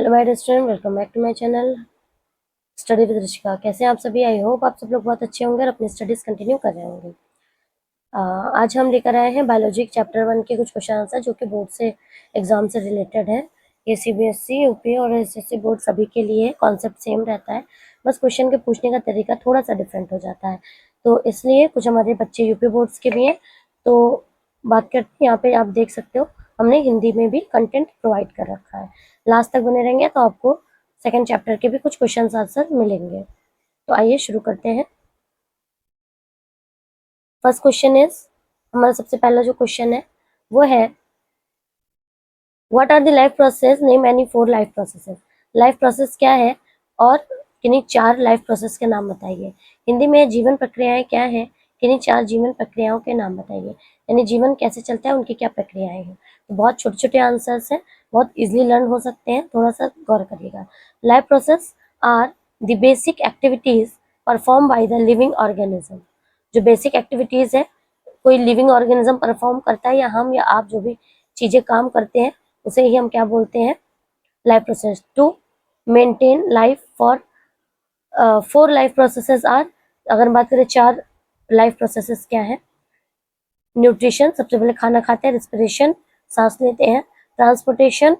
Hello my dear student, welcome back to my channel study with Rishika. कैसे हैं आप सभी? आई होप आप सब लोग बहुत अच्छे होंगे और अपनी स्टडीज कंटिन्यू कर रहे होंगे। आज हम लेकर आए हैं बायोलॉजी चैप्टर 1 के कुछ क्वेश्चन आंसर जो कि बोर्ड से एग्जाम से रिलेटेड है। ये सीबीएसई, यूपी और एसएससी बोर्ड सभी के लिए कॉन्सेप्ट सेम रहता है, बस क्वेश्चन के पूछने का तरीका थोड़ा सा डिफरेंट हो जाता है। तो इसलिए कुछ हमारे बच्चे यूपी बोर्ड्स के भी हैं, तो बात करते हैं। यहाँ पे आप देख सकते हो हमने हिंदी में भी कंटेंट प्रोवाइड कर रखा है। लास्ट तक बने रहेंगे तो आपको सेकंड चैप्टर के भी कुछ क्वेश्चन आंसर मिलेंगे। तो आइए शुरू करते हैं। फर्स्ट क्वेश्चन इज, हमारा सबसे पहला जो क्वेश्चन है वो है what are the life process, name any 4 life processes. Life process क्या है और किन्हीं 4 लाइफ प्रोसेस के नाम बताइए। हिंदी में जीवन प्रक्रियाएं क्या है, किन्हीं 4 जीवन प्रक्रियाओं के नाम बताइए। यानी जीवन कैसे चलता है, उनकी क्या प्रक्रियाएं हैं। तो बहुत छोटे छोटे आंसर्स हैं, बहुत इजीली लर्न हो सकते हैं, थोड़ा सा गौर करिएगा। Life process are the basic activities perform by the living organism. जो बेसिक एक्टिविटीज है कोई लिविंग ऑर्गेनिज्म परफॉर्म करता है, या हम या आप जो भी चीजें काम करते हैं उसे ही हम क्या बोलते हैं, life process. To maintain life for 4 life processes are, अगर बात करें 4 लाइफ प्रोसेसेस क्या है। न्यूट्रिशन, सबसे पहले खाना खाते हैं। रिस्पिरेशन, सांस लेते हैं। Transportation,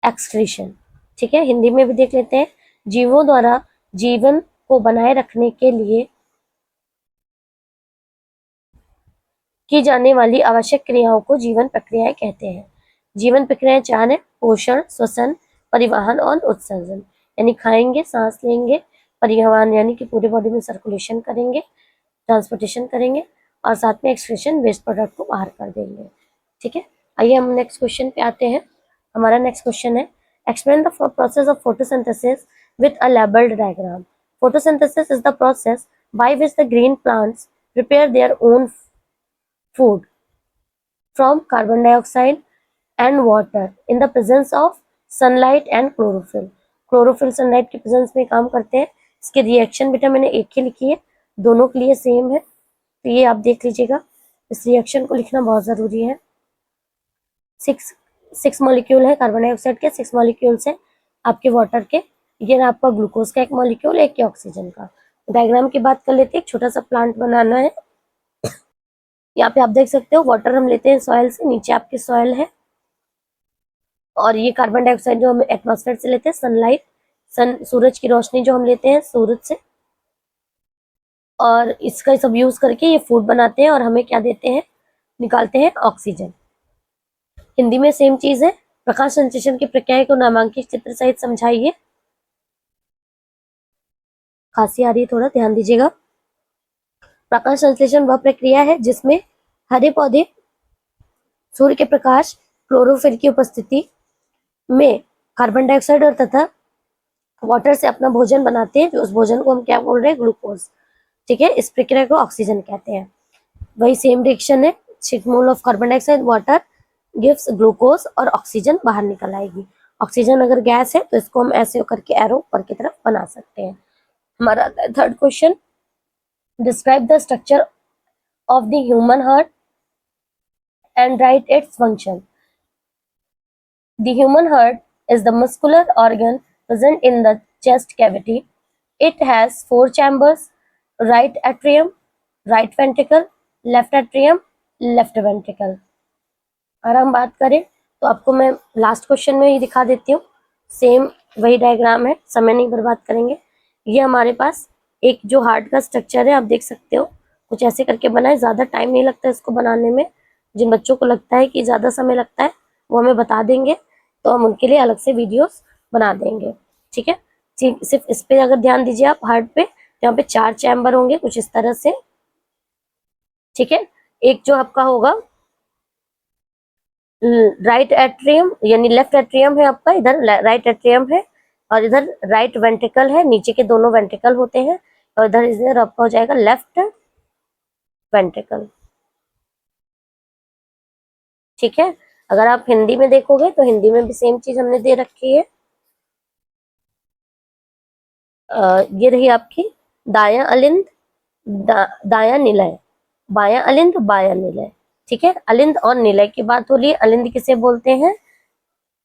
excretion. ठीक है, हिंदी में भी देख लेते हैं। जीवों द्वारा जीवन को बनाए रखने के लिए की जाने वाली आवश्यक क्रियाओं को जीवन प्रक्रियाएं कहते हैं। जीवन प्रक्रियाएं 4 है: पोषण, श्वसन, परिवहन और उत्सर्जन। यानी खाएंगे, सांस लेंगे, परिवहन यानी कि पूरे बॉडी में सर्कुलेशन करेंगे, ट्रांसपोर्टेशन करेंगे, और साथ में एक्सक्रीशन, वेस्ट प्रोडक्ट को बाहर कर देंगे। ठीक है, आइए हम नेक्स्ट क्वेश्चन पे आते हैं। हमारा नेक्स्ट क्वेश्चन है explain the process of photosynthesis with a labelled diagram. Photosynthesis is the process by which the green plants prepare their own food from carbon dioxide and water in the presence of sunlight and chlorophyll. Chlorophyll sunlight के presence में काम करते हैं। इसके reaction बेटा मैंने एक ही लिखी है, दोनों के लिए सेम है, तो ये आप देख लीजिएगा। इस रिएक्शन को लिखना बहुत जरूरी है। 6 मॉलिक्यूल है कार्बन डाइऑक्साइड के, 6 मॉलिक्यूल्स है आपके वाटर के। ये आपका ग्लूकोज का एक मॉलिक्यूल, एक के ऑक्सीजन का। डायग्राम की बात कर लेते हैं। एक छोटा सा प्लांट बनाना है। यहाँ पे आप देख सकते हो वाटर हम लेते हैं सॉइल से, नीचे आपकी सॉइल है, और ये कार्बन डाइऑक्साइड जो हम एटमॉस्फेयर से लेते हैं, सनलाइट, सूरज की रोशनी जो हम लेते हैं सूरज से, और इसका सब यूज करके ये फूड बनाते हैं और हमें क्या देते हैं, निकालते हैं ऑक्सीजन। हिंदी में सेम चीज है। प्रकाश संश्लेषण की प्रक्रिया को नामांकित चित्र सहित समझाइए। खांसी आ रही है, थोड़ा ध्यान दीजिएगा। प्रकाश संश्लेषण वह प्रक्रिया है जिसमें हरे पौधे सूर्य के प्रकाश, क्लोरोफिल की उपस्थिति में कार्बन डाइऑक्साइड और तथा वाटर से अपना भोजन बनाते हैं। जो उस भोजन को हम क्या बोल रहे हैं, ग्लूकोज। ठीक है, इस प्रक्रिया को ऑक्सीजन कहते हैं। वही सेम रिएक्शन है। 6 mole of carbon dioxide water gives glucose, और ऑक्सीजन बाहर निकल आएगी। ऑक्सीजन अगर गैस है तो इसको हम ऐसे करके एरो ऊपर की तरफ बना सकते हैं। हमारा third question, describe the structure of the human heart and write its function. The human heart is the muscular organ present in the chest cavity. It has 4 chambers: right atrium, right ventricle, left atrium, left ventricle. अगर हम बात करें तो आपको मैं last question में ही दिखा देती हूँ। सेम वही डायग्राम है, समय नहीं बर्बाद करेंगे। ये हमारे पास एक जो हार्ट का स्ट्रक्चर है, आप देख सकते हो कुछ ऐसे करके बना है। ज़्यादा टाइम नहीं लगता इसको बनाने में। जिन बच्चों को लगता है कि ज़्यादा समय लगता है वो हमें बता देंगे, तो हम उनके लिए अलग से वीडियोस बना देंगे। ठीक है, सिर्फ इस पे अगर ध्यान दीजिए आप, हार्ट पे, यहाँ पे 4 चैम्बर होंगे कुछ इस तरह से। ठीक है, एक जो आपका होगा राइट एट्रियम यानी लेफ्ट एट्रियम है आपका, इधर राइट एट्रियम है, और इधर राइट वेंट्रिकल है, नीचे के दोनों वेंट्रिकल होते हैं, और इधर आपका हो जाएगा लेफ्ट वेंट्रिकल। ठीक है, अगर आप हिंदी में देखोगे तो हिंदी में भी सेम चीज हमने दे रखी है। ये रही आपकी दायां अलिंद, दायां निलय, बायां अलिंद, बायां निलय। ठीक है, अलिंद और निलय की बात हो रही है। अलिंद किसे बोलते हैं,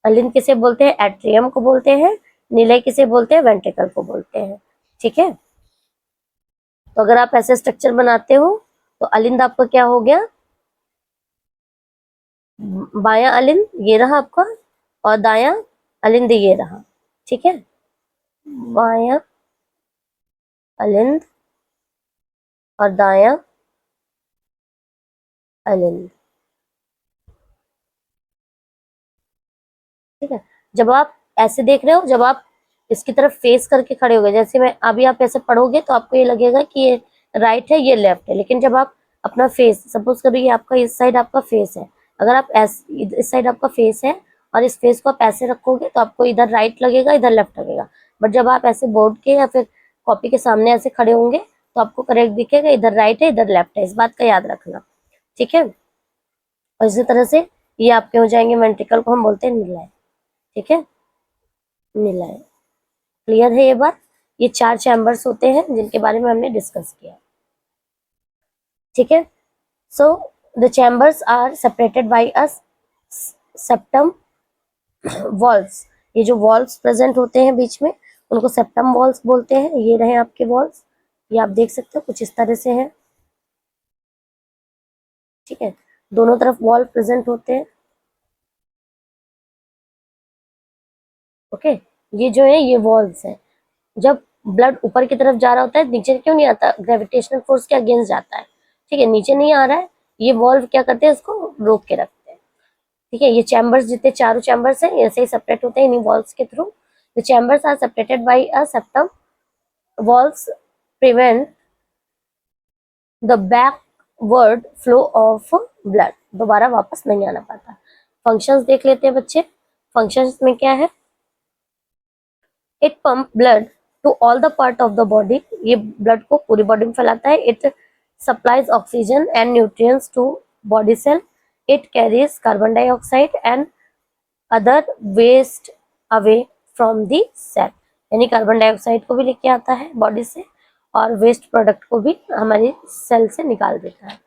अलिंद किसे बोलते हैं? एट्रियम को बोलते हैं। निलय किसे बोलते हैं? वेंट्रिकल को बोलते हैं। ठीक है, तो अगर आप ऐसे स्ट्रक्चर बनाते हो तो अलिंद आपका क्या हो गया? बायां अलिंद ये रहा आपका, और दायां अलिंद ये रहा। ठीक है, बायां अलिंद और दायां अलिंद। ठीक है, जब आप ऐसे देख रहे हो, जब आप इसकी तरफ फेस करके खड़े हो गए, जैसे मैं अभी, आप ऐसे पढ़ोगे तो आपको ये लगेगा कि ये राइट है, ये लेफ्ट है, लेकिन जब आप अपना फेस, सपोज करो ये आपका, इस साइड आपका फेस है, अगर आप इस साइड आपका फेस है और इस फेस को आप ऐसे रखोगे तो आपको इधर राइट लगेगा, इधर लेफ्ट लगेगा। बट जब आप ऐसे बोर्ड के या फिर कॉपी के सामने ऐसे खड़े होंगे तो आपको करेक्ट दिखेगा, इधर राइट है, इधर लेफ्ट है। इस बात का याद रखना। ठीक है, और इसी तरह से ये आपके हो जाएंगे वेंट्रिकल को हम बोलते हैं निलय। ठीक है, निलय। क्लियर है ये बात? ये 4 चैम्बर्स होते हैं जिनके बारे में हमने डिस्कस किया। ठीक है, so the chambers are separated by a septum walls. ये जो वॉल्स प्रेजेंट होते हैं बीच में, उनको सेप्टम वॉल्स बोलते हैं। ये रहे आपके वॉल्स, ये आप देख सकते हो कुछ इस तरह से है। ठीक है, दोनों तरफ वॉल प्रेजेंट होते हैं। ओके, ये जो है ये वॉल्स है। जब ब्लड ऊपर की तरफ जा रहा होता है, नीचे क्यों नहीं आता? ग्रेविटेशनल फोर्स के अगेंस्ट जाता है। ठीक है, नीचे नहीं आ रहा है, ये वॉल्व क्या करते हैं? इसको रोक के रखते हैं। ठीक है, ये चैम्बर्स जितने चारों चैम्बर्स हैं ऐसे ही सेपरेट होते हैं इन्हीं वॉल्स के थ्रू। The chambers are separated by a septum walls prevent the backward flow of blood. दोबारा वापस नहीं आना पाता। फंक्शंस देख लेते हैं बच्चे। फंक्शंस में क्या है? It pump blood to all the part of the body. ये ब्लड को पूरी बॉडी में फैलाता है। It supplies oxygen and nutrients to body cell. It carries carbon dioxide and other waste away from the cell. यानी carbon dioxide को भी लेके आता है बॉडी से और वेस्ट प्रोडक्ट को भी हमारी सेल से निकाल देता है।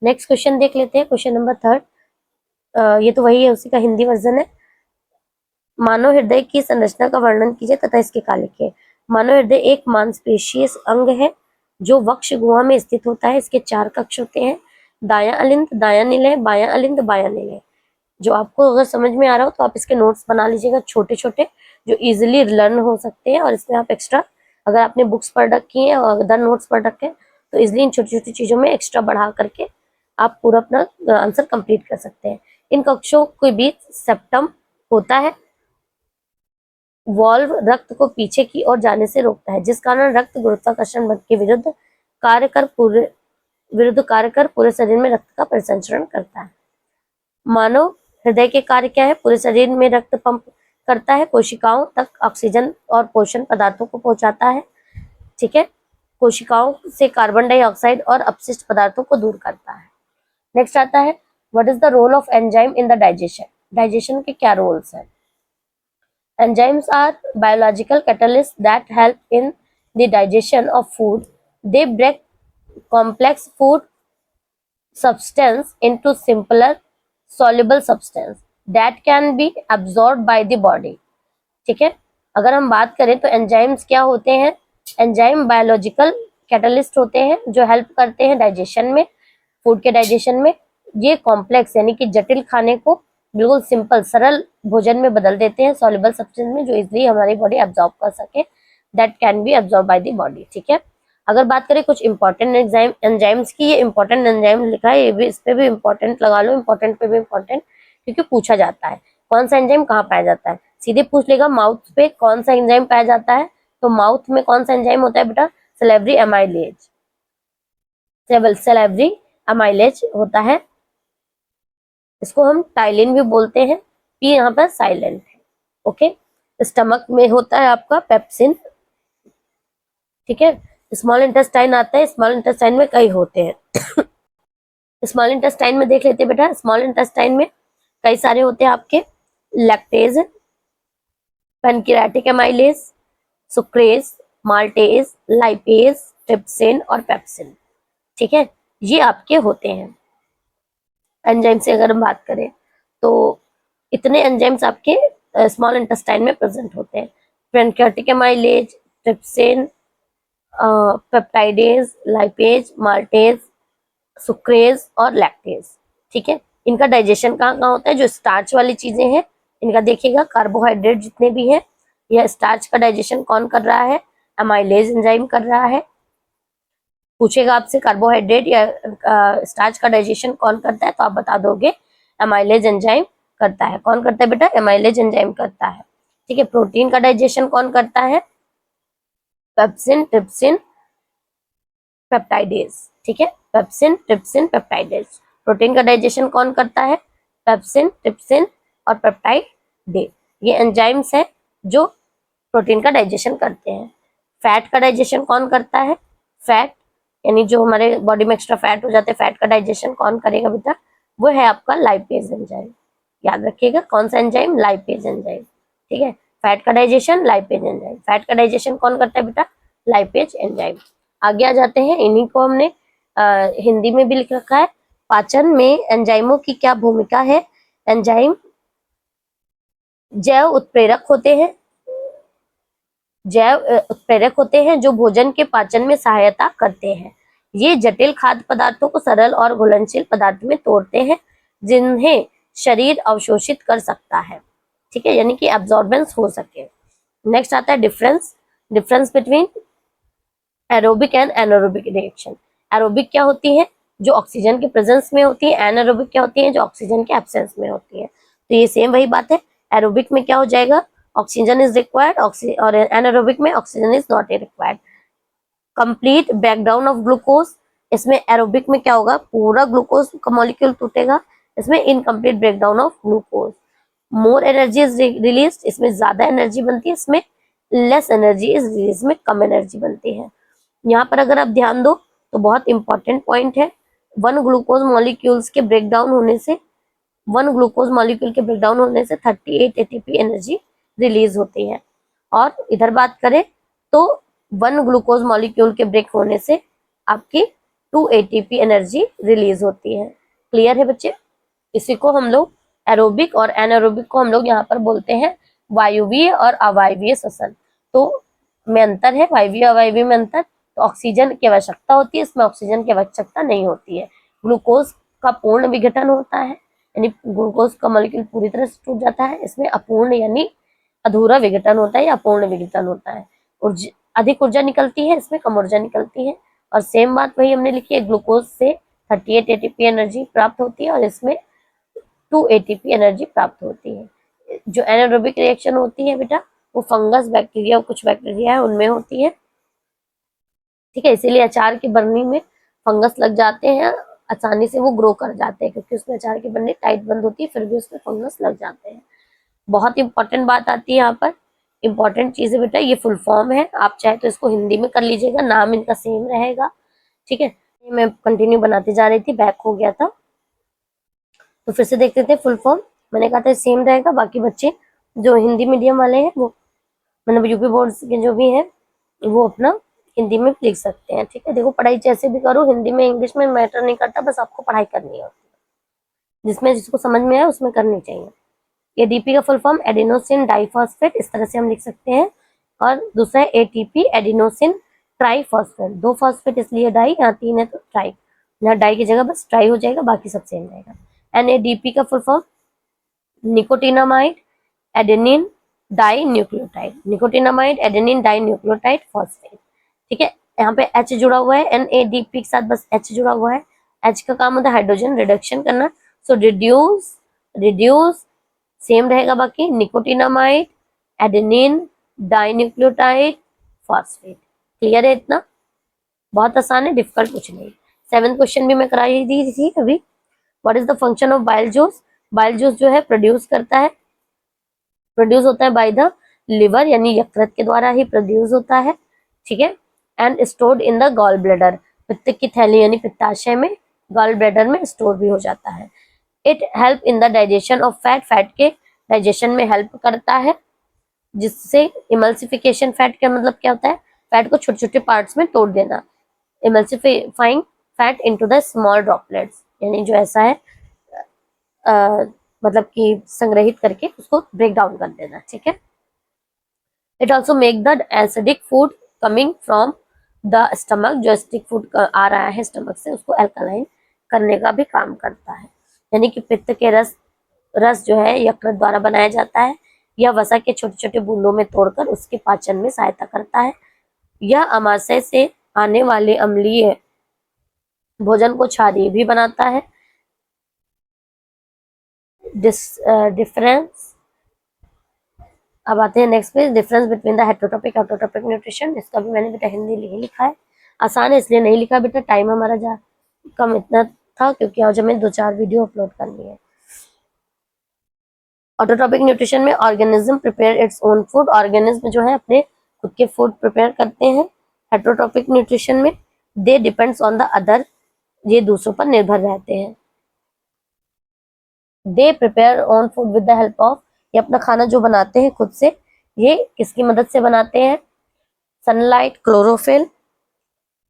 नेक्स्ट क्वेश्चन देख लेते हैं, क्वेश्चन नंबर 3। ये तो वही है, उसी का हिंदी वर्जन है। मानव हृदय की संरचना का वर्णन कीजिए तथा इसके काल लिखिए। मानव हृदय एक मांसपेशीय अंग है जो वक्ष गुहा में स्थित होता है। इसके 4 कक्ष होते हैं, दायां अलिंद, दायां निलय, बायां अलिंद, बायां निलय। जो आपको अगर समझ में आ रहा हो तो आप इसके नोट्स बना लीजिएगा छोटे छोटे, जो इजिली लर्न हो सकते हैं। और इसमें आप एक्स्ट्रा, अगर आपने बुक्स पढ़ रखी हैं और अदर नोट्स पढ़ रखे हैं तो इजिली इन छोटी छोटी चीजों में एक्स्ट्रा बढ़ा करके आप पूरा अपना आंसर कंप्लीट कर सकते हैं। इन कक्षों के बीच सेप्टम होता है। वॉल्व रक्त को पीछे की ओर जाने से रोकता है, जिस कारण रक्त गुरुत्वाकर्षण बल के विरुद्ध कार्य कर पूरे शरीर में रक्त का परिसंचरण करता है। मानव हृदय के कार्य क्या है? पूरे शरीर में रक्त पंप करता है, कोशिकाओं तक ऑक्सीजन और पोषण पदार्थों को पहुंचाता है। ठीक है, कोशिकाओं से कार्बन डाइऑक्साइड और अपशिष्ट पदार्थों को दूर करता है। नेक्स्ट आता है, what is the role of enzyme in the digestion. Digestion के क्या रोल्स हैं? Enzymes are biological catalysts that help in the digestion of food. They break complex food substance into simpler soluble substance that can be absorbed by the body. ठीक है, अगर हम बात करें तो एंजाइम्स क्या होते हैं? एंजाइम बायोलॉजिकल कैटलिस्ट होते हैं जो हेल्प करते हैं डाइजेशन में, फूड के डाइजेशन में। ये कॉम्प्लेक्स यानी कि जटिल खाने को बिल्कुल सिंपल सरल भोजन में बदल देते हैं, सॉल्युबल सब्सटेंस में, जो इजीली हमारी बॉडी एब्जॉर्ब कर सके, that can be absorb by the body. ठीक है, अगर बात करें कुछ इंपॉर्टेंट एंजाइम्स की, ये इंपॉर्टेंट एंजाइम लिखा है, ये भी, इस पे भी इंपॉर्टेंट लगा लो, इंपॉर्टेंट पे भी इंपॉर्टेंट, क्योंकि पूछा जाता है कौन सा एंजाइम कहाँ पाया जाता है। सीधे पूछ लेगा माउथ पे कौन सा एंजाइम पाया जाता है, तो माउथ में कौन सा एंजाइम होता है बेटा? सेलेब्री एमाइलेज। सेलेब्री एमाइलेज होता है, इसको हम टाइलिन भी बोलते हैं। पी यहाँ पर साइलेंट है। ओके, स्टमक में होता है आपका पेप्सिन। ठीक है, स्मॉल इंटेस्टाइन आता है, स्मॉल इंटेस्टाइन में कई होते हैं। स्मॉल इंटेस्टाइन में देख लेते हैं बेटा, स्मॉल इंटेस्टाइन में कई सारे होते हैं आपके, lactase, pancreatic amylase, sucrase, maltase, lipase, trypsin और पेप्सिन। ठीक है, ये आपके होते हैं। एंजाइम से अगर हम बात करें तो इतने एंजाइम्स आपके स्मॉल इंटेस्टाइन में प्रेजेंट होते हैं। Pancreatic amylase, trypsin, peptidase, lipase, maltase, sucrase और लैक्टेज। ठीक है, इनका डाइजेशन कहाँ कहाँ होता है? जो स्टार्च वाली चीजें हैं इनका देखिएगा, कार्बोहाइड्रेट जितने भी हैं, यह स्टार्च का डाइजेशन कौन कर रहा है? एमाइलेज एंजाइम कर रहा है। पूछेगा आपसे कार्बोहाइड्रेट या स्टार्च का डाइजेशन कौन करता है, तो आप बता दोगे एमाइलेज एंजाइम करता है। कौन करता है बेटा? एमाइलेज एंजाइम करता है। ठीक है, प्रोटीन का डाइजेशन कौन करता है? Pepsin, trypsin, peptidase. ठीक है, पेप्सिन, ट्रिप्सिन, पेप्टाइडेज। प्रोटीन का डाइजेशन कौन करता है? पेप्सिन, ट्रिप्सिन और पेप्टाइडेज। ये एंजाइम्स हैं जो प्रोटीन का डाइजेशन करते हैं। फैट का डाइजेशन कौन करता है? फैट यानी जो हमारे बॉडी में एक्स्ट्रा फैट हो जाते हैं, फैट का डाइजेशन कौन करेगा बेटा? वो है आपका लाइपेज एंजाइम। याद रखिएगा, कौन सा एंजाइम? Lipase enzyme. ठीक है, फैट का डाइजेशन लाइपेज एंजाइम। फैट का डाइजेशन कौन करता है बेटा? Lipase enzyme. आगे आ जाते हैं, इन्हीं को हमने हिंदी में भी लिख रखा है। पाचन में एंजाइमों की क्या भूमिका है? एंजाइम जैव उत्प्रेरक होते हैं, जैव उत्प्रेरक होते हैं जो भोजन के पाचन में सहायता करते हैं। ये जटिल खाद्य पदार्थों को सरल और घुलनशील पदार्थ में तोड़ते हैं जिन्हें शरीर अवशोषित कर सकता है। ठीक है, यानी कि एब्जॉर्बेंस हो सके। नेक्स्ट आता है difference between aerobic and anaerobic reaction. Aerobic क्या होती है? जो ऑक्सीजन के प्रेजेंस में होती है। एनारोबिक क्या होती है? जो ऑक्सीजन के एब्सेंस में होती है। तो ये सेम वही बात है। एरोबिक में क्या हो जाएगा? ऑक्सीजन इज रिक्वायर्ड, और एनारोबिक में oxygen is not required. Complete breakdown of glucose, इसमें एरोबिक में क्या होगा? पूरा ग्लूकोज का मॉलिक्यूल टूटेगा, इसमें incomplete breakdown of glucose. More energy is release, इसमें ज्यादा एनर्जी बनती है, इसमें लेस एनर्जी इज रिलीज, इसमें कम एनर्जी बनती है। यहाँ पर अगर आप ध्यान दो तो बहुत इंपॉर्टेंट पॉइंट है, वन ग्लूकोज मॉलिक्यूल्स के ब्रेकडाउन होने से 38 एटीपी एनर्जी रिलीज होती है। और इधर बात करें तो 1 ग्लूकोज मॉलिक्यूल के ब्रेक होने से आपकी 2 एटीपी एनर्जी रिलीज होती है। क्लियर है बच्चे? इसी को हम लोग एरोबिक और एनारोबिक को हम लोग यहाँ पर बोलते हैं वायवीय और अवायवीय श्वसन। तो में अंतर है, वायवीय अवायवीय में अंतर। तो ऑक्सीजन की आवश्यकता होती है, इसमें ऑक्सीजन की आवश्यकता नहीं होती है। ग्लूकोज का पूर्ण विघटन होता है, यानी ग्लूकोज का मॉलिक्यूल पूरी तरह से टूट जाता है। इसमें अपूर्ण यानी अधूरा विघटन होता है या अपूर्ण विघटन होता है। अधिक ऊर्जा निकलती है, इसमें कम ऊर्जा निकलती है। और सेम बात वही हमने लिखी है, ग्लूकोज से 38 एटीपी एनर्जी प्राप्त होती है और इसमें 2 एटीपी एनर्जी प्राप्त होती है। जो एनारोबिक रिएक्शन होती है बेटा, वो फंगस, बैक्टीरिया, कुछ बैक्टीरिया है उनमें होती है। ठीक है, इसीलिए अचार की बरनी में फंगस लग जाते हैं, आसानी से वो ग्रो कर जाते हैं क्योंकि उसमें अचार की बरनी टाइट बंद होती है, फिर भी उसमें फंगस लग जाते हैं। बहुत इंपॉर्टेंट बात आती है यहाँ पर, इंपॉर्टेंट चीज है बेटा, ये फुल फॉर्म है। आप चाहे तो इसको हिंदी में कर लीजिएगा, नाम इनका सेम रहेगा। ठीक है, मैं कंटिन्यू बनाती जा रही थी, बैक हो गया था, तो फिर से देखते थे फुल फॉर्म। मैंने कहा था सेम रहेगा, बाकी बच्चे जो हिंदी मीडियम वाले हैं वो मतलब यूपी बोर्ड के जो भी हैं वो अपना हिंदी में लिख सकते हैं। ठीक है, देखो पढ़ाई जैसे भी करो, हिंदी में इंग्लिश में मैटर नहीं करता, बस आपको पढ़ाई करनी होती है, जिसमें जिसको समझ में आए उसमें करनी चाहिए। एडीपी का फुल फॉर्म एडिनोसिन डाइफॉस्फेट, इस तरह से हम लिख सकते हैं। और दूसरा है एटीपी एडिनोसिन ट्राइफॉस्फेट, 2 फॉस्फेट इसलिए डाई, यहाँ 3 है तो ट्राई, यहाँ डाई की जगह बस ट्राई हो जाएगा, बाकी सब सेम रहेगा। एनएडीपी का full form nicotinamide adenine dinucleotide, nicotinamide adenine dinucleotide phosphate. ठीक है, यहाँ पे H जुड़ा हुआ है, एनएडीपी के साथ बस H जुड़ा हुआ है। H का काम होता है हाइड्रोजन रिडक्शन करना, सो रिड्यूस सेम रहेगा, बाकी nicotinamide adenine dinucleotide phosphate. Clear है? इतना बहुत आसान है, डिफिकल्ट कुछ नहीं। 7th क्वेश्चन भी मैं कराई दी थी अभी। What is the function of bile juice? Bile juice जो है प्रोड्यूस करता है, प्रोड्यूस होता है बाय द लिवर, यानी यकृत के द्वारा ही प्रोड्यूस होता है। ठीक है, and stored in the gall bladder, पित्त की थैली यानी पित्ताशय में, गॉल ब्लैडर में स्टोर भी हो जाता है। It help in the digestion of fat, fat के डाइजेशन में हेल्प करता है, जिससे इमल्सिफिकेशन, फैट का मतलब क्या होता है? फैट को छोटे छोटे पार्ट्स में तोड़ देना। Emulsifying fat into the small droplets, यानी जो ऐसा है मतलब कि संग्रहित करके उसको ब्रेक डाउन कर देना, ठीक है। It also make the acidic food coming from the stomach, जो एसिडिक फूड आ रहा है स्टमक से उसको एल्कलाइन करने का भी काम करता है। यानी कि पित्त के रस जो है यकृत द्वारा बनाया जाता है। यह वसा के छोटे छोटे बूंदों में तोड़कर उसके पाचन में सहायता करता है। यह आमाशय से आने वाले अम्लीय भोजन को क्षारीय भी बनाता है। डिफरेंस, अब आते हैं next page, difference between the heterotrophic autotrophic nutrition. इसका भी मैंने बेटा हिंदी नहीं लिखा है, आसान है इसलिए नहीं लिखा बेटा, टाइम हमारा जा कम इतना था क्योंकि आज हमें 2-4 वीडियो अपलोड करनी है। ऑटोट्रोपिक न्यूट्रिशन में organism prepare its own food, organism जो है अपने खुद के फूड प्रिपेयर करते हैं। हेटरोट्रोपिक न्यूट्रिशन में दे डिपेंड्स ऑन द अदर, ये दूसरों पर निर्भर रहते हैं। They prepare own food with the help of, ये अपना खाना जो बनाते हैं खुद से, ये किसकी मदद से बनाते हैं? सनलाइट, क्लोरोफिल,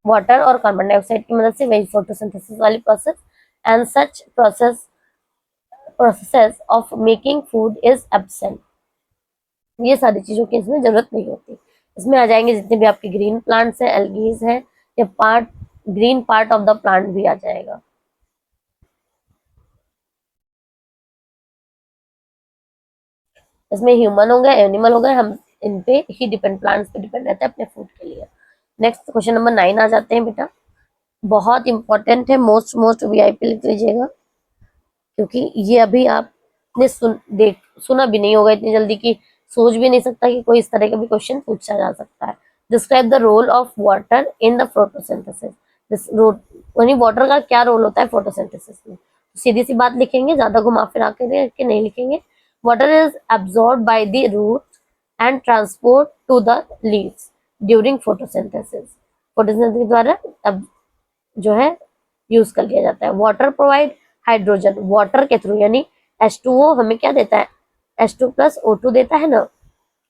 वाटर और कार्बन डाइऑक्साइड की मदद से, वही फोटोसिंथेसिस वाली process. And such process of making food is absent, ये सारी चीजों की इसमें जरूरत नहीं होती। इसमें आ जाएंगे जितने भी आपके ग्रीन प्लांट्स हैं, एल्गीज हैं, या part green part of the plant भी आ जाएगा। इसमें ह्यूमन हो गए, एनिमल हो गए, हम इन पे ही डिपेंड, प्लांट्स पे डिपेंड रहते हैं अपने फूड के लिए। नेक्स्ट क्वेश्चन नंबर 9 आ जाते हैं बेटा, बहुत इंपॉर्टेंट है, मोस्ट वीआईपी लिख लीजिएगा, क्योंकि ये अभी आपने सुना भी नहीं होगा इतनी जल्दी कि सोच भी नहीं सकता कि कोई इस तरह का भी क्वेश्चन पूछा जा सकता है। Describe the role of water in the photosynthesis, यानी वाटर का क्या रोल होता है फोटोसिंथेसिस में। सीधी सी बात लिखेंगे, ज्यादा घुमा फिरा के नहीं लिखेंगे। Water is absorb by the root and transport to the leaves during photosynthesis, photosynthesis के द्वारा अब जो है यूज कर लिया जाता है। वाटर प्रोवाइड हाइड्रोजन, वाटर के थ्रू, यानी H2O हमें क्या देता है? H2 प्लस O2 देता है ना,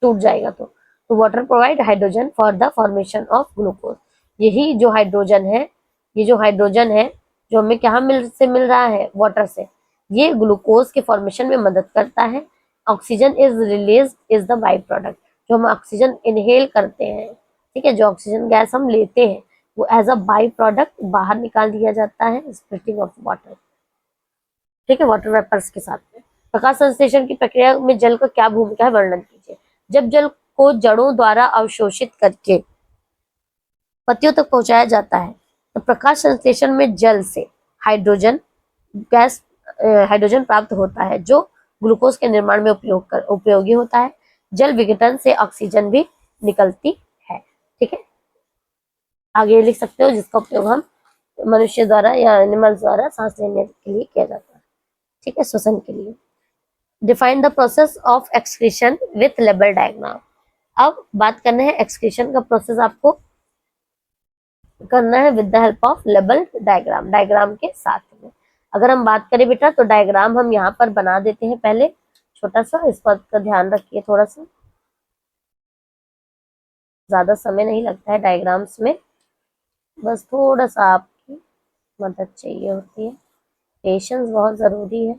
टूट जाएगा तो water provide hydrogen for the formation of glucose. यही जो हाइड्रोजन है, ये जो हाइड्रोजन है जो हमें क्या मिल रहा है? वाटर से, ये ग्लूकोज के फॉर्मेशन में मदद करता है। Oxygen is release is the by product, जो हम ऑक्सीजन इनहेल करते हैं, ठीक है, जो ऑक्सीजन गैस हम लेते हैं वो एज अ बाई प्रोडक्ट बाहर निकाल दिया जाता है स्प्लिटिंग ऑफ वाटर, ठीक है, वाटर वेपर्स के साथ में। प्रकाश संश्लेषण की प्रक्रिया में जल का क्या भूमिका है, वर्णन कीजिए। जब जल को जड़ों द्वारा अवशोषित करके पत्तियों तक पहुंचाया जाता है तो प्रकाश संश्लेषण में जल से हाइड्रोजन गैस हाइड्रोजन प्राप्त होता है, जो ग्लूकोज के निर्माण में उपयोगी होता है। जल विघटन से ऑक्सीजन भी निकलती है, ठीक है। आगे लिख सकते हो, जिसका उपयोग हम मनुष्य द्वारा या एनिमल्स द्वारा सांस लेने के लिए किया जाता है, ठीक है, श्वसन के लिए। Define the process of excretion with label diagram. अब बात करना है एक्सक्रीशन का प्रोसेस, आपको करना है with the help of label diagram, diagram के साथ में। अगर हम बात करें बेटा तो डायग्राम हम यहाँ पर बना देते हैं पहले, छोटा सा, इस बात का ध्यान रखिए, थोड़ा सा ज्यादा समय नहीं लगता है डायग्राम्स में, बस थोड़ा सा आपकी मदद चाहिए होती है, पेशेंस बहुत जरूरी है।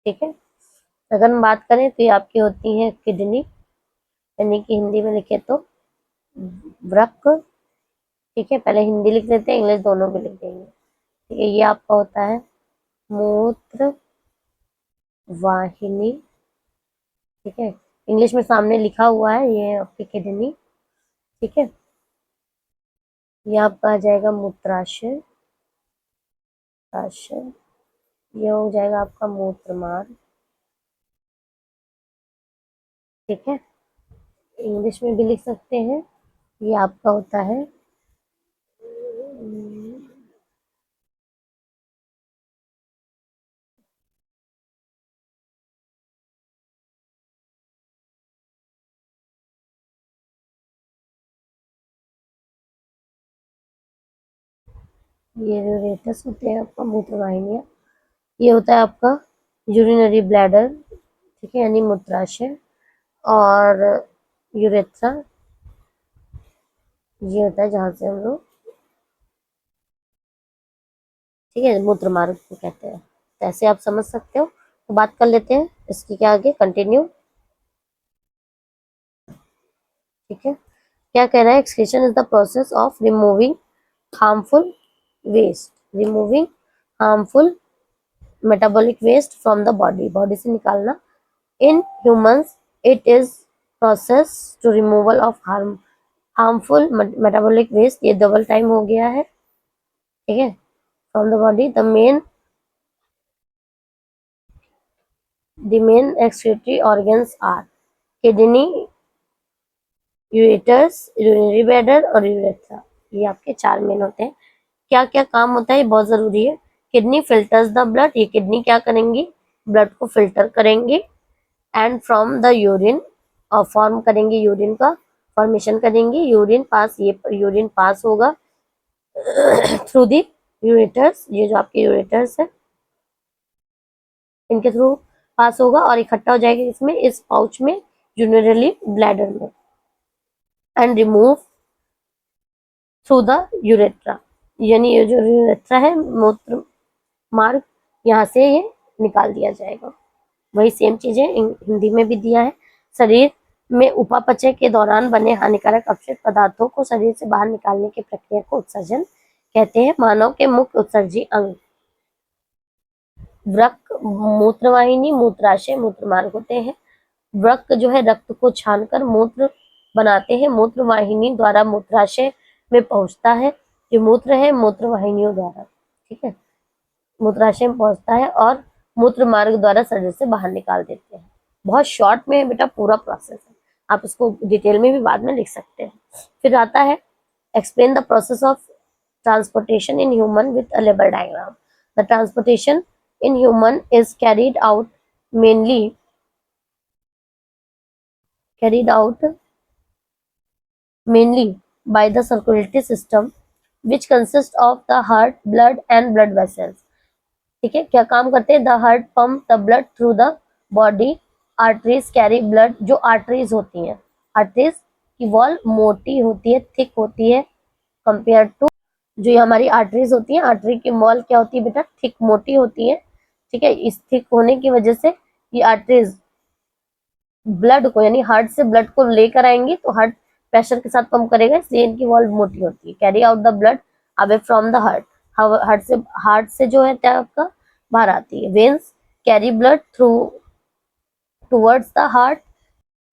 ठीक है, अगर हम बात करें तो ये आपकी होती है किडनी, यानी कि हिंदी में लिखे तो वृक्क, ठीक है, पहले हिंदी लिख देते हैं, इंग्लिश दोनों भी लिख देंगे, ठीक है। ये आपका होता है मूत्र वाहिनी, ठीक है, इंग्लिश में सामने लिखा हुआ है, ये आपकी किडनी, ठीक है। ये आपका आ जाएगा मूत्राशय, ये हो जाएगा आपका मूत्र मार्ग, ठीक है, इंग्लिश में भी लिख सकते हैं। ये आपका होता है ये यूरेटस होते हैं आपका मूत्र वाहिनियाँ, ये होता है आपका यूरिनरी ब्लैडर, ठीक है, यानी मूत्राशय, और यूरेथ्रा, ये होता है जहां से हम लोग, ठीक है, मूत्र मार्ग को कहते हैं। तो ऐसे आप समझ सकते हो। तो बात कर लेते हैं इसकी क्या आगे कंटिन्यू। ठीक है, क्या कह रहा है, excretion is the process of removing harmful waste, removing harmful metabolic waste from the body, body से निकालना। In humans it is process to removal of harmful metabolic waste, ये डबल टाइम हो गया है, ठीक है, from the body. The main excretory organs are kidney, ureters, urinary bladder और urethra. ये आपके चार मेन होते हैं। क्या क्या काम होता है, ये बहुत जरूरी है। किडनी फिल्टर्स द ब्लड, ये किडनी क्या करेंगी, ब्लड को फिल्टर करेंगी। एंड फ्रॉम द यूरिन, और फॉर्म करेंगी, यूरिन का फॉर्मेशन करेंगी। यूरिन पास, ये यूरिन पास होगा थ्रू दी यूरेटर्स, ये जो आपके यूरेटर्स है इनके थ्रू पास होगा और इकट्ठा हो जाएगा इसमें, इस पाउच में, यूरिनरी ब्लैडर में, and remove through the urethra, यानी ये जो यूरेट्रा है, मूत्र मार्ग, यहाँ से ये निकाल दिया जाएगा। वही सेम चीजें हिंदी में भी दिया है। शरीर में उपापचय के दौरान बने हानिकारक अपशिष्ट पदार्थों को शरीर से बाहर निकालने की प्रक्रिया को उत्सर्जन कहते हैं। मानव के मुख्य उत्सर्जी अंग वृक्क, मूत्रवाहिनी, मूत्राशय, मूत्रमार्ग होते हैं। वृक्क जो है रक्त को छानकर मूत्र बनाते हैं, मूत्रवाहिनी द्वारा मूत्राशय में पहुंचता है। जो मूत्र है मूत्रवाहिनियों द्वारा, ठीक है, मूत्राशय में पहुंचता है और मूत्र मार्ग द्वारा शरीर से बाहर निकाल देते हैं। बहुत शॉर्ट में है बेटा पूरा प्रोसेस है, आप इसको डिटेल में भी बाद में लिख सकते हैं। फिर आता है explain the process of transportation in human with a labour diagram. The transportation in human is carried out mainly by the circulatory system which consists of the heart, blood and blood vessels। ठीक है, क्या काम करते हैं, the heart pump the blood through the body, arteries carry blood, जो arteries होती हैं, arteries की वॉल मोटी होती है, थिक होती है, कंपेयर टू जो ये हमारी आर्टरीज होती है, आर्टरी की वॉल क्या होती है बेटा, थिक, मोटी होती है, ठीक है। इस थिक होने की वजह से ये आर्टरीज ब्लड को, यानी हार्ट से ब्लड को लेकर आएंगी, तो हार्ट प्रेशर के साथ पंप करेगा, इसलिए इनकी वॉल्व मोटी होती है। Carry out the blood away from the heart, heart से जो है क्या आपका बाहर आती है। Veins carry blood through towards the heart,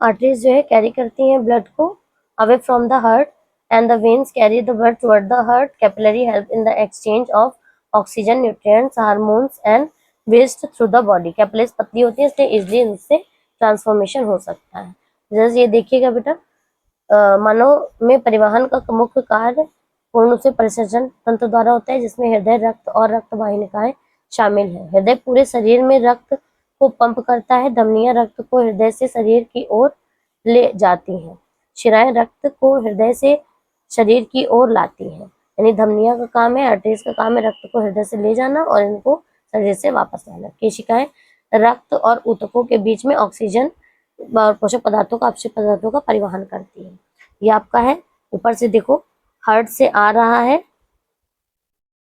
arteries जो है कैरी करती हैं ब्लड को away from the heart, and the veins carry the blood toward the heart. Capillary help in the exchange of oxygen, nutrients, hormones and waste through the body. Capillaries पतली होती है इसलिए easily इनसे transformation हो सकता है। जैसे ये देखिएगा बेटा, मानव में परिवहन का मुख्य कार्य पूर्ण रूप से परिसंचरण तंत्र द्वारा होता है, जिसमें हृदय, रक्त और रक्त वाहिनिकाएं शामिल है। हृदय पूरे शरीर में रक्त को पंप करता है, धमनियां रक्त को हृदय से शरीर की ओर ले जाती हैं, शिराएं रक्त को हृदय से शरीर की ओर लाती हैं। यानी धमनियां का काम है, आर्टरीज का काम है रक्त को हृदय से ले जाना और इनको शरीर से वापस लाना। केशिकाएं रक्त और ऊतकों के बीच में ऑक्सीजन और पोषक पदार्थों का, अपशिष्ट पदार्थों का परिवहन करती है। ये आपका है, ऊपर से देखो हार्ट से आ रहा है,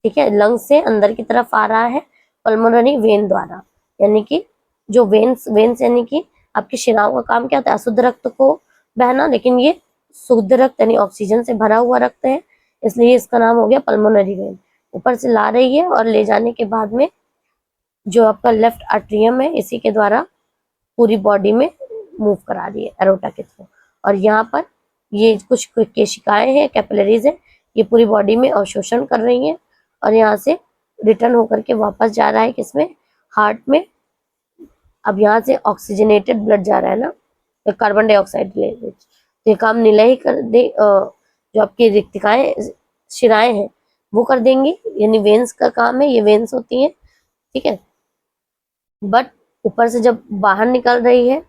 ठीक है, लंग से अंदर की तरफ आ रहा है पल्मोनरी वेन द्वारा, यानी कि जो वेन्स यानी कि आपकी शिराओं का काम क्या होता है, अशुद्ध रक्त को बहना, लेकिन ये शुद्ध रक्त यानी ऑक्सीजन से भरा हुआ रक्त है, इसलिए इसका नाम हो गया पल्मोनरी वेन। ऊपर से ला रही है और ले जाने के बाद में जो आपका लेफ्ट आर्ट्रियम है इसी के द्वारा पूरी बॉडी में मूव करा रही है एरोटा के थ्रू। और यहाँ पर ये कुछ केशिकाएं हैं, कैपिलरीज है, ये पूरी बॉडी में अवशोषण कर रही हैं और यहाँ से रिटर्न होकर के वापस जा रहा है किसमें, हार्ट में। अब यहाँ से ऑक्सीजनेटेड ब्लड जा रहा है ना, तो कार्बन डाइऑक्साइड ले, तो ये काम नीला ही कर दे, जो आपकी रिक्तिकाएं, शिराएं हैं वो कर देंगी, यानी वेन्स का काम है, ये वेन्स होती हैं, ठीक है। बट ऊपर से जब बाहर निकल रही है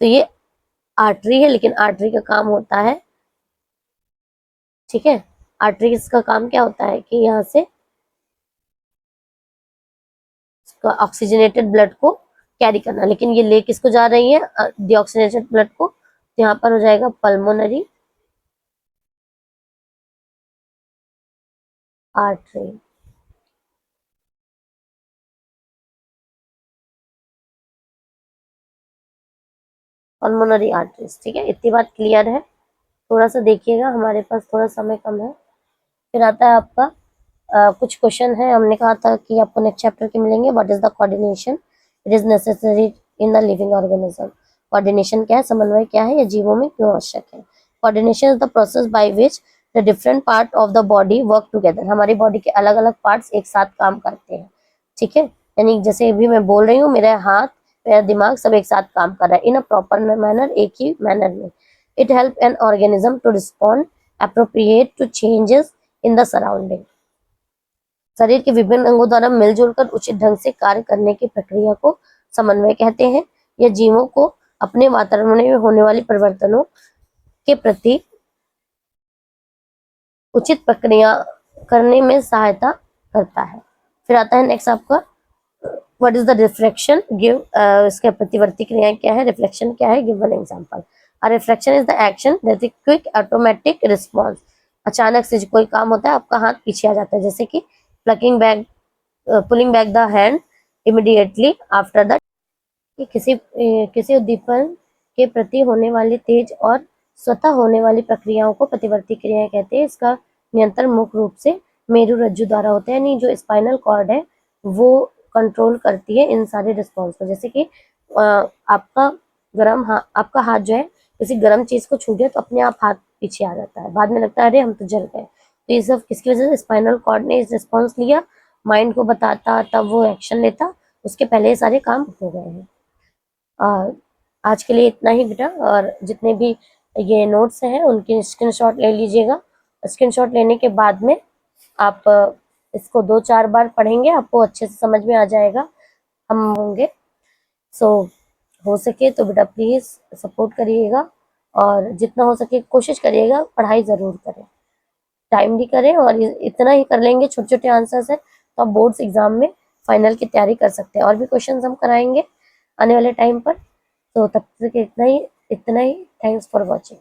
तो ये आर्टरी है, लेकिन आर्टरी का काम होता है, ठीक है, आर्टरी का काम क्या होता है कि यहाँ से ऑक्सीजनेटेड ब्लड को कैरी करना, लेकिन ये ले किसको जा रही है, डीऑक्सीजनेटेड ब्लड को, यहाँ पर हो जाएगा पल्मोनरी artery, pulmonary arteries। ठीक है, इतनी बात क्लियर है। थोड़ा सा देखिएगा, हमारे पास थोड़ा समय कम है। फिर आता है आपका कुछ क्वेश्चन है। हमने कहा था कि आपको नेक्स्ट चैप्टर के मिलेंगे। What is the coordination, it is necessary in the living organism. Coordination क्या है, समन्वय क्या है, या जीवों में क्यों आवश्यक है। Coordination is the process by which the different part of the body work together. हमारी बॉडी के अलग अलग पार्ट्स एक साथ काम करते हैं। ठीक है, यानी जैसे अभी मैं बोल रही हूँ, मेरा हाथ, मेरा दिमाग सब एक साथ काम कर रहा है इन अ प्रॉपर मैनर, एक ही मैनर में। It help an organism to respond appropriate to changes in the surrounding. शरीर के विभिन्न अंगों द्वारा मिलजुल कर उचित ढंग से कार्य करने की प्रक्रिया को समन्वय कहते हैं। यह जीवों को अपने वातावरण में होने वाले परिवर्तनों के प्रति उचित प्रक्रिया करने में सहायता करता है। फिर आता है नेक्स्ट आपका what is the reflection, give, इसके प्रतिवर्ती क्रियाएं क्या है, रिफ्लेक्शन क्या है, give one example. A reflection is the action that is quick automatic response. अचानक से कोई काम होता है, आपका हाथ पीछे आ जाता है, जैसे कि plucking back, pulling back the hand immediately after the. किसी उद्दीपन के प्रति होने वाली तेज और स्वतः होने वाली प्रक्रियाओं को प्रतिवर्ती क्रियाएं कहते हैं। इसका नियंत्रण मुख्य रूप से मेरु रज्जु द्वारा होता है, यानी जो स्पाइनल कॉर्ड है वो कंट्रोल करती है इन सारे रिस्पॉन्स को। जैसे कि आपका आपका हाथ जो है किसी गर्म चीज को छू गया तो अपने आप हाथ पीछे आ जाता है, बाद में लगता है अरे हम तो जल गए। तो ये सब किसकी वजह से, स्पाइनल कॉर्ड ने इस रिस्पॉन्स लिया, माइंड को बताता, तब वो एक्शन लेता, उसके पहले ये सारे काम हो गए हैं। आज के लिए इतना ही बेटा, और जितने भी ये नोट्स हैं उनकी स्क्रीनशॉट ले लीजिएगा। स्क्रीनशॉट लेने के बाद में आप इसको 2-4 बार पढ़ेंगे, आपको अच्छे से समझ में आ जाएगा, हम होंगे। सो हो सके तो बेटा प्लीज़ सपोर्ट करिएगा, और जितना हो सके कोशिश करिएगा, पढ़ाई ज़रूर करें, टाइम भी करें, और इतना ही कर लेंगे, छोटे छोटे आंसर्स है तो आप बोर्ड्स एग्जाम में फाइनल की तैयारी कर सकते हैं। और भी क्वेश्चंस हम कराएंगे आने वाले टाइम पर। तो तब तक इतना ही। Thanks for watching.